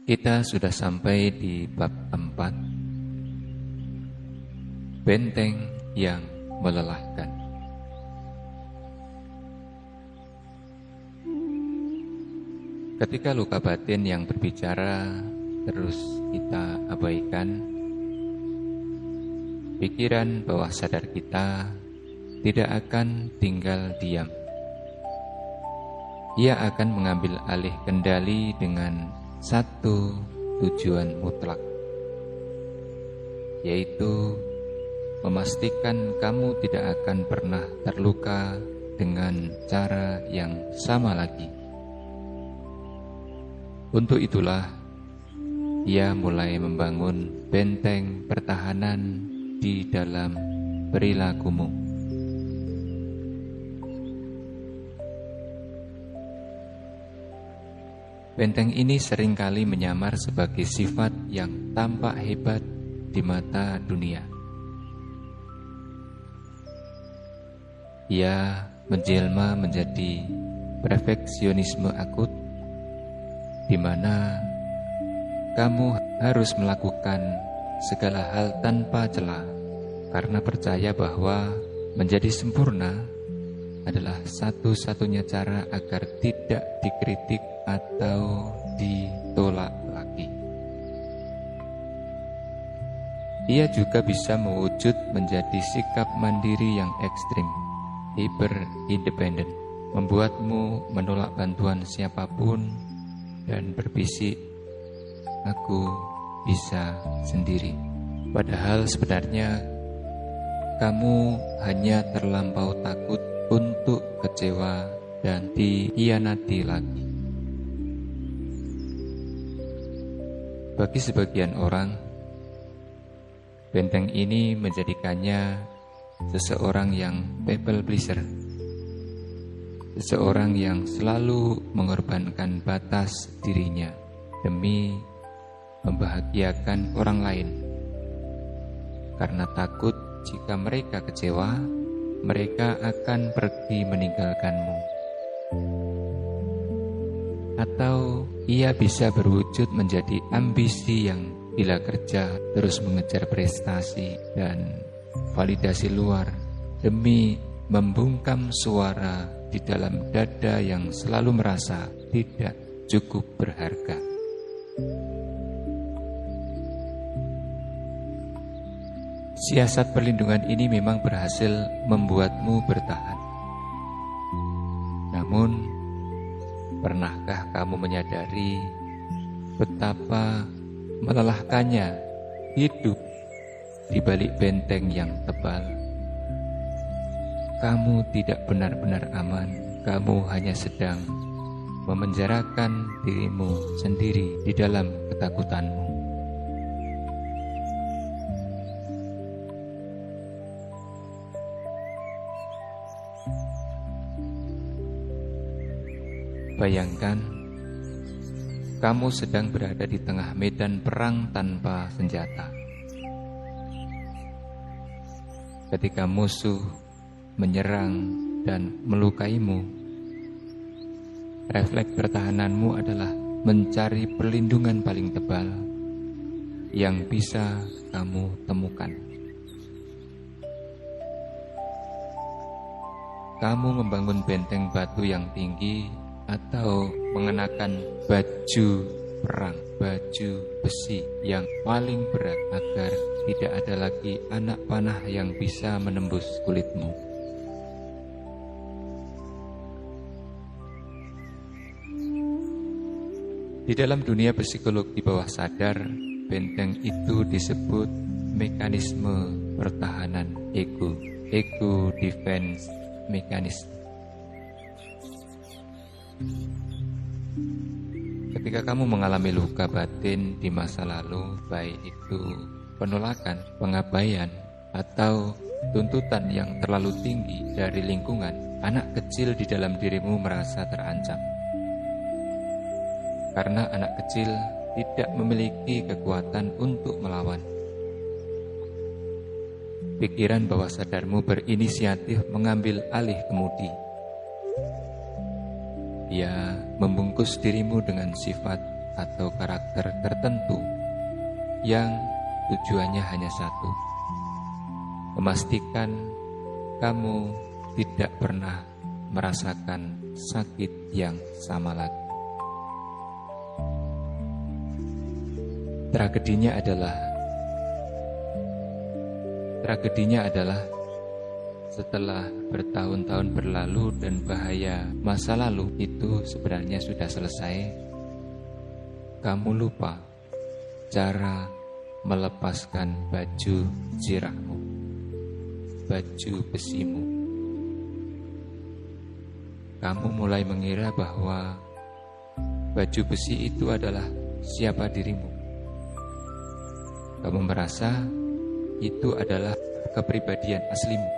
Kita sudah sampai di bab 4, benteng yang melelahkan. Ketika luka batin yang berbicara terus kita abaikan, pikiran bawah sadar kita tidak akan tinggal diam. Ia akan mengambil alih kendali dengan satu tujuan mutlak, yaitu memastikan kamu tidak akan pernah terluka dengan cara yang sama lagi. Untuk itulah ia mulai membangun benteng pertahanan di dalam perilakumu. Benteng ini seringkali menyamar sebagai sifat yang tampak hebat di mata dunia. Ia menjelma menjadi perfeksionisme akut, di mana kamu harus melakukan segala hal tanpa celah, karena percaya bahwa menjadi sempurna adalah satu-satunya cara agar tidak dikritik atau ditolak lagi. Ia juga bisa mewujud menjadi sikap mandiri yang ekstrim, hyper independen, membuatmu menolak bantuan siapapun dan berbisik, "Aku bisa sendiri." Padahal sebenarnya kamu hanya terlampau takut untuk kecewa dan dikhianati lagi. Bagi sebagian orang, benteng ini menjadikannya seseorang yang people pleaser, seseorang yang selalu mengorbankan batas dirinya demi membahagiakan orang lain, karena takut jika mereka kecewa, mereka akan pergi meninggalkanmu. Atau ia bisa berwujud menjadi ambisi yang bila kerja terus mengejar prestasi dan validasi luar demi membungkam suara di dalam dada yang selalu merasa tidak cukup berharga. Siasat perlindungan ini memang berhasil membuatmu bertahan. Namun, pernahkah kamu menyadari betapa melelahkannya hidup di balik benteng yang tebal? Kamu tidak benar-benar aman, kamu hanya sedang memenjarakan dirimu sendiri di dalam ketakutanmu. Bayangkan, kamu sedang berada di tengah medan perang tanpa senjata. Ketika musuh menyerang dan melukaimu, refleks pertahananmu adalah mencari perlindungan paling tebal yang bisa kamu temukan. Kamu membangun benteng batu yang tinggi atau mengenakan baju perang, baju besi yang paling berat agar tidak ada lagi anak panah yang bisa menembus kulitmu. Di dalam dunia psikologi bawah sadar, benteng itu disebut mekanisme pertahanan ego defense mechanism. Ketika kamu mengalami luka batin di masa lalu, baik itu penolakan, pengabaian, atau tuntutan yang terlalu tinggi dari lingkungan, anak kecil di dalam dirimu merasa terancam. Karena anak kecil tidak memiliki kekuatan untuk melawan. Pikiran bawah sadarmu berinisiatif mengambil alih kemudi. Ia membungkus dirimu dengan sifat atau karakter tertentu yang tujuannya hanya satu, memastikan kamu tidak pernah merasakan sakit yang sama lagi. Tragedinya adalah setelah bertahun-tahun berlalu dan bahaya masa lalu itu sebenarnya sudah selesai, kamu lupa cara melepaskan baju zirahmu, baju besimu. Kamu mulai mengira bahwa baju besi itu adalah siapa dirimu. Kamu merasa itu adalah kepribadian aslimu.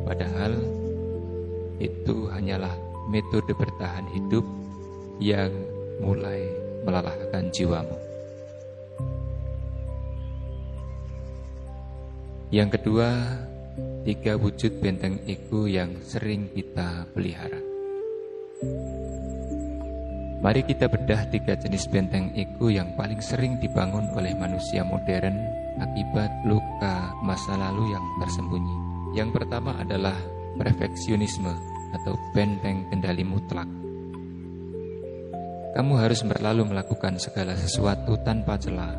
Padahal itu hanyalah metode bertahan hidup yang mulai melelahkan jiwamu. Yang kedua, 3 wujud benteng ego yang sering kita pelihara. Mari kita bedah 3 jenis benteng ego yang paling sering dibangun oleh manusia modern akibat luka masa lalu yang tersembunyi. Yang pertama adalah perfeksionisme atau benteng kendali mutlak. Kamu harus selalu melakukan segala sesuatu tanpa celah.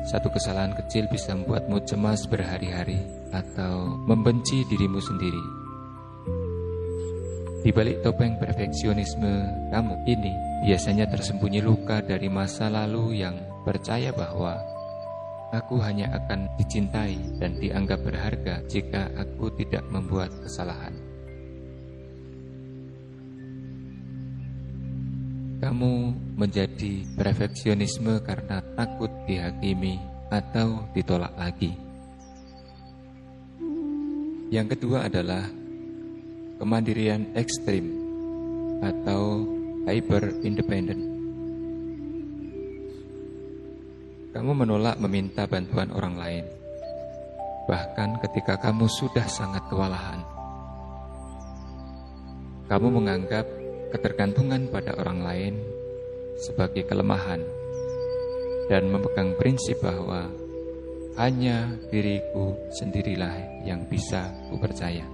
Satu kesalahan kecil bisa membuatmu cemas berhari-hari atau membenci dirimu sendiri. Di balik topeng perfeksionisme kamu ini biasanya tersembunyi luka dari masa lalu yang percaya bahwa aku hanya akan dicintai dan dianggap berharga jika aku tidak membuat kesalahan. Kamu menjadi perfeksionisme karena takut dihakimi atau ditolak lagi. Yang kedua adalah kemandirian ekstrim atau hyper independent. Kamu menolak meminta bantuan orang lain, bahkan ketika kamu sudah sangat kewalahan. Kamu menganggap ketergantungan pada orang lain sebagai kelemahan dan memegang prinsip bahwa hanya diriku sendirilah yang bisa kupercaya.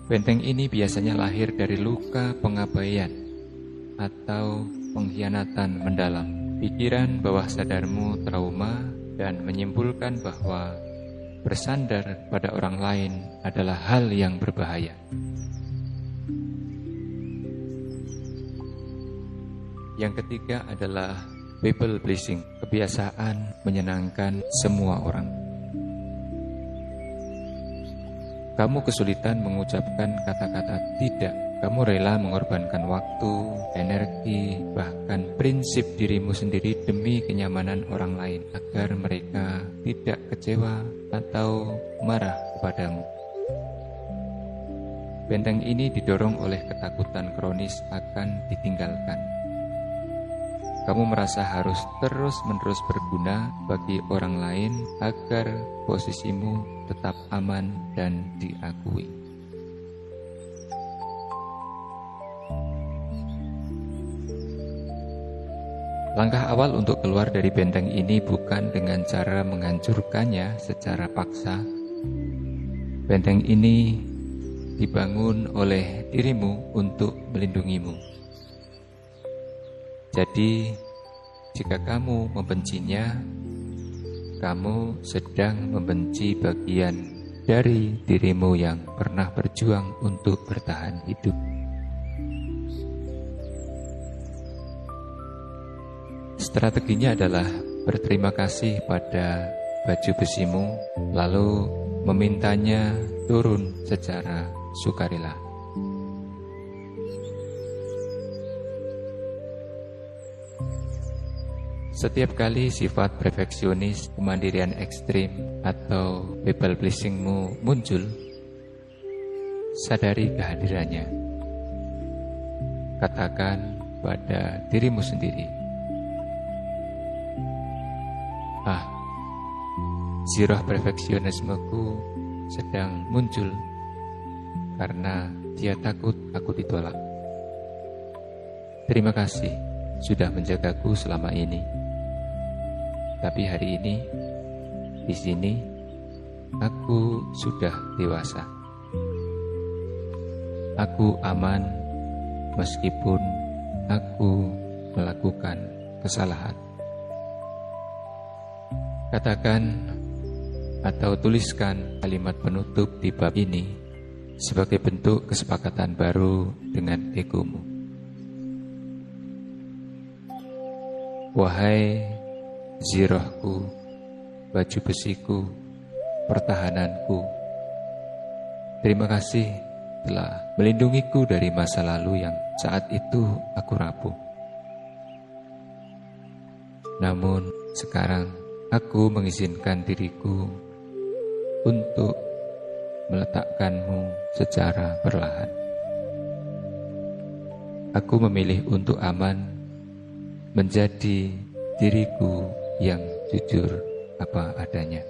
Benteng ini biasanya lahir dari luka pengabaian atau pengkhianatan mendalam. Pikiran bawah sadarmu trauma dan menyimpulkan bahwa bersandar pada orang lain adalah hal yang berbahaya. Yang ketiga adalah people pleasing, kebiasaan menyenangkan semua orang. Kamu kesulitan mengucapkan kata-kata tidak. Kamu rela mengorbankan waktu, energi, bahkan prinsip dirimu sendiri demi kenyamanan orang lain agar mereka tidak kecewa atau marah kepadamu. Benteng ini didorong oleh ketakutan kronis akan ditinggalkan. Kamu merasa harus terus-menerus berguna bagi orang lain agar posisimu tetap aman dan diakui. Langkah awal untuk keluar dari benteng ini bukan dengan cara menghancurkannya secara paksa. Benteng ini dibangun oleh dirimu untuk melindungimu. Jadi, jika kamu membencinya, kamu sedang membenci bagian dari dirimu yang pernah berjuang untuk bertahan hidup. Strateginya adalah berterima kasih pada baju besimu, lalu memintanya turun secara sukarela. Setiap kali sifat perfeksionis, kemandirian ekstrim, atau people pleasingmu muncul, sadari kehadirannya. Katakan pada dirimu sendiri, zirah perfeksionismeku sedang muncul karena dia takut aku ditolak. Terima kasih sudah menjagaku selama ini. Tapi hari ini, di sini, aku sudah dewasa. Aku aman meskipun aku melakukan kesalahan. Katakan atau tuliskan kalimat penutup di bab ini sebagai bentuk kesepakatan baru dengan egomu. Wahai zirohku, baju besiku, pertahananku, terima kasih telah melindungiku dari masa lalu yang saat itu aku rapuh. Namun sekarang aku mengizinkan diriku untuk meletakkanmu secara perlahan. Aku memilih untuk aman menjadi diriku yang jujur apa adanya.